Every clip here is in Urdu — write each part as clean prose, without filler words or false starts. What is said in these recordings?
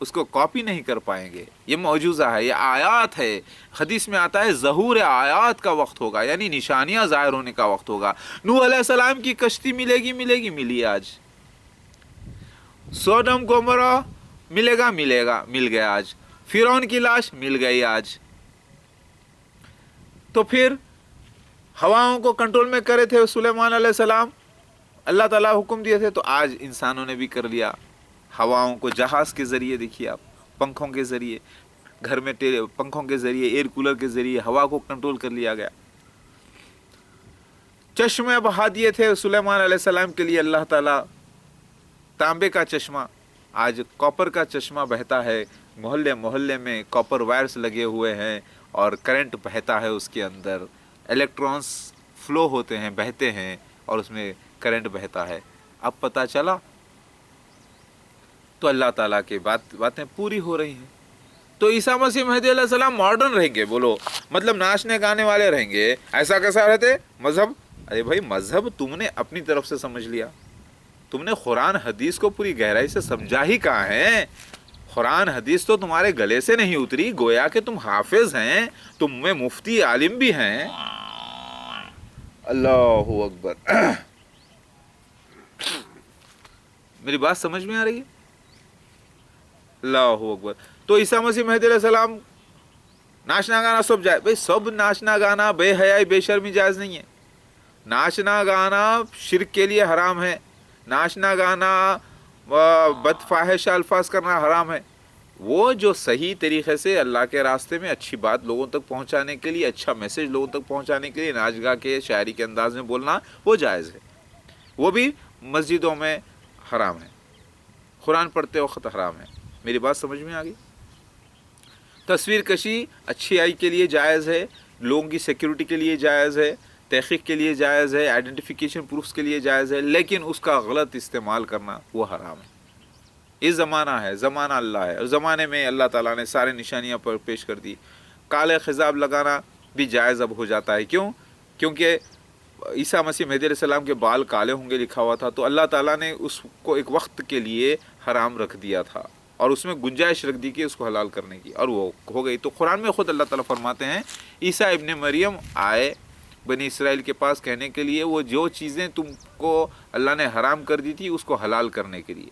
اس کو کاپی نہیں کر پائیں گے. یہ معجزہ ہے, یہ آیات ہے. حدیث میں آتا ہے ظہور آیات کا وقت ہوگا, یعنی نشانیاں ظاہر ہونے کا وقت ہوگا. نوح علیہ السلام کی کشتی ملے گی, ملی آج. سودم گومورہ ملے گا, مل گیا آج. فرعون کی لاش مل گئی آج. تو پھر ہواؤں کو کنٹرول میں کرے تھے سلیمان علیہ السلام, اللہ تعالیٰ حکم دیے تھے, تو آج انسانوں نے بھی کر لیا. ہواؤں کو جہاز کے ذریعے, دیکھیے آپ, پنکھوں کے ذریعے, گھر میں پنکھوں کے ذریعے, ایئر کولر کے ذریعے ہوا کو کنٹرول کر لیا گیا. چشمے بہا دیے تھے سلیمان علیہ السلام کے لیے اللہ تعالیٰ, تانبے کا چشمہ, آج کاپر کا چشمہ بہتا ہے. محلے محلے میں کاپر وائرس لگے ہوئے ہیں اور کرنٹ بہتا ہے, اس کے اندر الیکٹرانز فلو ہوتے ہیں, بہتے ہیں, اور اس میں کرنٹ بہتا ہے. اب پتہ چلا, تو اللہ تعالیٰ کی باتیں پوری ہو رہی ہیں. تو عیسیٰ مسیح مہدی علیہ السلام ماڈرن رہیں گے, بولو مطلب ناچنے گانے والے رہیں گے, ایسا کیسا رہتے مذہب؟ ارے بھائی مذہب تم نے اپنی طرف سے سمجھ لیا, تم نے قرآن حدیث کو پوری گہرائی سے سمجھا ہی کہاں ہے. قرآن حدیث تو تمہارے گلے سے نہیں اتری, گویا کہ تم حافظ ہیں, تم میں مفتی عالم بھی ہیں. اللہ اکبر. میری بات سمجھ میں آ رہی ہے؟ اللہ اکبر. تو عیسیٰ مسیح مہدی علیہ السلام ناچنا گانا سب جائز. بھائی سب ناچنا گانا بے حیائی بے شرمی جائز نہیں ہے. ناچنا گانا شرک کے لیے حرام ہے, ناچنا گانا بدفاحش الفاظ کرنا حرام ہے. وہ جو صحیح طریقے سے اللہ کے راستے میں اچھی بات لوگوں تک پہنچانے کے لیے, اچھا میسج لوگوں تک پہنچانے کے لیے ناچ گا کے شاعری کے انداز میں بولنا وہ جائز ہے, وہ بھی مسجدوں میں حرام ہے, قرآن پڑھتے وقت حرام ہے. میری بات سمجھ میں آ گئی؟ تصویر کشی اچھی آئی کے لیے جائز ہے, لوگوں کی سیکیورٹی کے لیے جائز ہے, تحقیق کے لیے جائز ہے, آئیڈینٹیفیکیشن پروفس کے لیے جائز ہے, لیکن اس کا غلط استعمال کرنا وہ حرام ہے. یہ زمانہ ہے, زمانہ اللہ ہے, اور زمانے میں اللہ تعالیٰ نے سارے نشانیاں پر پیش کر دی. کالے خضاب لگانا بھی جائز اب ہو جاتا ہے. کیوں؟ کیونکہ عیسیٰ مسیح مہدی علیہ السلام کے بال کالے ہوں گے لکھا ہوا تھا, تو اللہ تعالیٰ نے اس کو ایک وقت کے لیے حرام رکھ دیا تھا, اور اس میں گنجائش رکھ دی کہ اس کو حلال کرنے کی, اور وہ ہو گئی. تو قرآن میں خود اللہ تعالیٰ فرماتے ہیں عیسیٰ ابن مریم آئے بنی اسرائیل کے پاس کہنے کے لیے وہ جو چیزیں تم کو اللہ نے حرام کر دی تھی اس کو حلال کرنے کے لیے.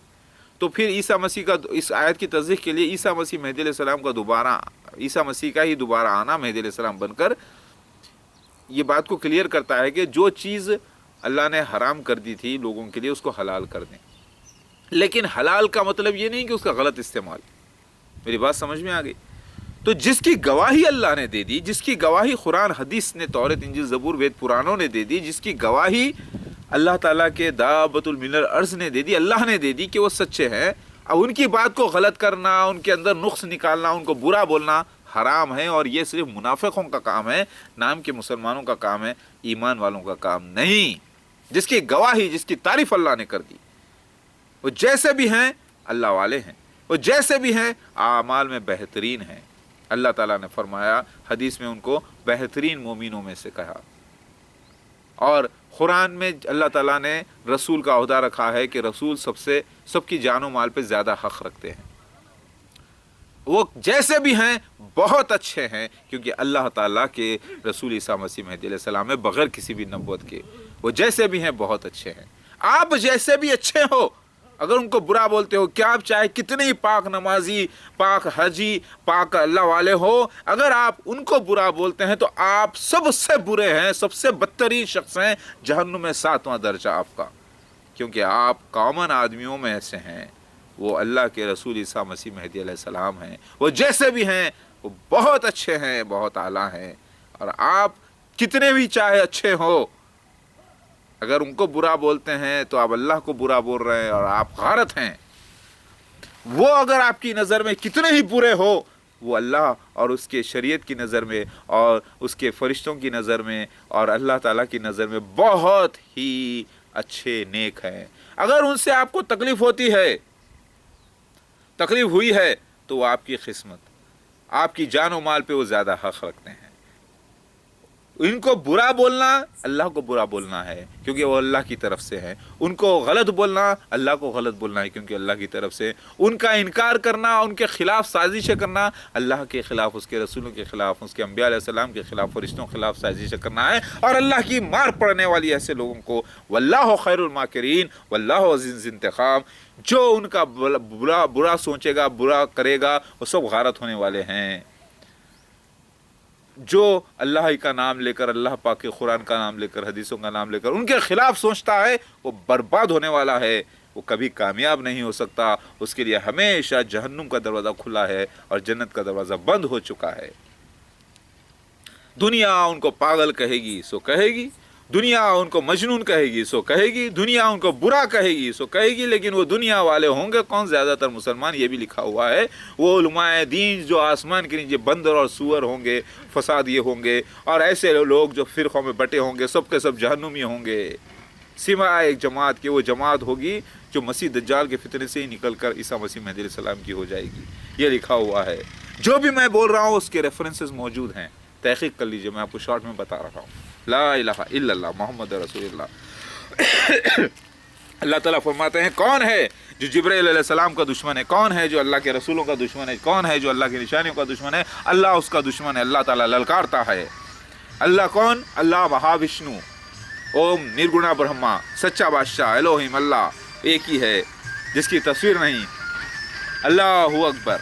تو پھر عیسیٰ مسیح کا اس آیت کی تصدیق کے لیے عیسیٰ مسیح مہدی علیہ السلام کا عیسیٰ مسیح کا ہی دوبارہ آنا مہدی علیہ السلام بن کر یہ بات کو کلیئر کرتا ہے کہ جو چیز اللہ نے حرام کر دی تھی لوگوں کے لیے اس کو حلال کر دیں. لیکن حلال کا مطلب یہ نہیں کہ اس کا غلط استعمال. میری بات سمجھ میں آ گئی؟ تو جس کی گواہی اللہ نے دے دی, جس کی گواہی قرآن حدیث نے, تورات انجیل زبور وید پرانوں نے دے دی, جس کی گواہی اللہ تعالیٰ کے دابت المن الارض نے دے دی, اللہ نے دے دی کہ وہ سچے ہیں, اب ان کی بات کو غلط کرنا, ان کے اندر نقص نکالنا, ان کو برا بولنا حرام ہے. اور یہ صرف منافقوں کا کام ہے, نام کے مسلمانوں کا کام ہے, ایمان والوں کا کام نہیں. جس کی گواہی, جس کی تعریف اللہ نے کر دی, وہ جیسے بھی ہیں اللہ والے ہیں, وہ جیسے بھی ہیں اعمال میں بہترین ہیں. اللہ تعالیٰ نے فرمایا حدیث میں ان کو بہترین مومنوں میں سے کہا. اور قرآن میں اللہ تعالیٰ نے رسول کا عہدہ رکھا ہے کہ رسول سب کی جان و مال پہ زیادہ حق رکھتے ہیں. وہ جیسے بھی ہیں بہت اچھے ہیں, کیونکہ اللہ تعالیٰ کے رسول عیسیٰ مسیح مہدی علیہ السلام ہے بغیر کسی بھی نبوت کے, وہ جیسے بھی ہیں بہت اچھے ہیں. آپ جیسے بھی اچھے ہو, اگر ان کو برا بولتے ہو, کیا آپ چاہے کتنے ہی پاک نمازی, پاک حجی, پاک اللہ والے ہو, اگر آپ ان کو برا بولتے ہیں تو آپ سب سے برے ہیں, سب سے بدترین شخص ہیں, جہنم میں 7واں درجہ آپ کا, کیونکہ آپ کامن آدمیوں میں ایسے ہیں. وہ اللہ کے رسول عیسیٰ مسیح مہدی علیہ السلام ہیں, وہ جیسے بھی ہیں وہ بہت اچھے ہیں, بہت اعلیٰ ہیں. اور آپ کتنے بھی چاہے اچھے ہو, اگر ان کو برا بولتے ہیں تو آپ اللہ کو برا بول رہے ہیں اور آپ غارت ہیں. وہ اگر آپ کی نظر میں کتنے ہی برے ہو, وہ اللہ اور اس کے شریعت کی نظر میں اور اس کے فرشتوں کی نظر میں اور اللہ تعالیٰ کی نظر میں بہت ہی اچھے نیک ہیں. اگر ان سے آپ کو تکلیف ہوتی ہے, تکلیف ہوئی ہے, تو وہ آپ کی قسمت, آپ کی جان و مال پہ وہ زیادہ حق رکھتے ہیں. ان کو برا بولنا اللہ کو برا بولنا ہے کیونکہ وہ اللہ کی طرف سے ہیں، ان کو غلط بولنا اللہ کو غلط بولنا ہے کیونکہ اللہ کی طرف سے، ان کا انکار کرنا، ان کے خلاف سازشیں کرنا اللہ کے خلاف، اس کے رسولوں کے خلاف، اس کے انبیاء علیہ السلام کے خلاف، فرشتوں کے خلاف سازشیں کرنا ہے، اور اللہ کی مار پڑنے والی ایسے لوگوں کو واللہ خیر الماکرین واللہ عزیز انتقام، جو ان کا برا سوچے گا، برا کرے گا، وہ سب غارت ہونے والے ہیں۔ جو اللہ کا نام لے کر، اللہ پاک کے قرآن کا نام لے کر، حدیثوں کا نام لے کر ان کے خلاف سوچتا ہے، وہ برباد ہونے والا ہے، وہ کبھی کامیاب نہیں ہو سکتا، اس کے لیے ہمیشہ جہنم کا دروازہ کھلا ہے اور جنت کا دروازہ بند ہو چکا ہے۔ دنیا ان کو پاگل کہے گی سو کہے گی، دنیا ان کو مجنون کہے گی سو کہے گی، دنیا ان کو برا کہے گی سو کہے گی، لیکن وہ دنیا والے ہوں گے کون؟ زیادہ تر مسلمان، یہ بھی لکھا ہوا ہے، وہ علماء دین جو آسمان کے نیچے بندر اور سور ہوں گے، فساد یہ ہوں گے، اور ایسے لوگ جو فرقوں میں بٹے ہوں گے، سب کے سب جہنمی ہوں گے، سوائے ایک جماعت کی، وہ جماعت ہوگی جو مسیح دجال کے فتنے سے ہی نکل کر عیسیٰ مسیح مہدی علیہ السلام کی ہو جائے گی، یہ لکھا ہوا ہے۔ جو بھی میں بول رہا ہوں اس کے ریفرنسز موجود ہیں، تحقیق کر لیجئے، میں آپ کو شارٹ میں بتا رہا ہوں۔ لا الہ الا اللہ محمد رسول اللہ۔ اللہ تعالیٰ فرماتے ہیں کون ہے جو جبرائیل علیہ السلام کا دشمن ہے؟ کون ہے جو اللہ کے رسولوں کا دشمن ہے؟ کون ہے جو اللہ کی نشانیوں کا دشمن ہے؟ اللہ اس کا دشمن ہے، اللہ تعالیٰ للکارتا ہے۔ اللہ کون؟ اللہ مہاوشنو، اوم نرگنا برہما، سچا بادشاہ الوہیم، اللہ ایک ہی ہے جس کی تصویر نہیں۔ اللہ اکبر۔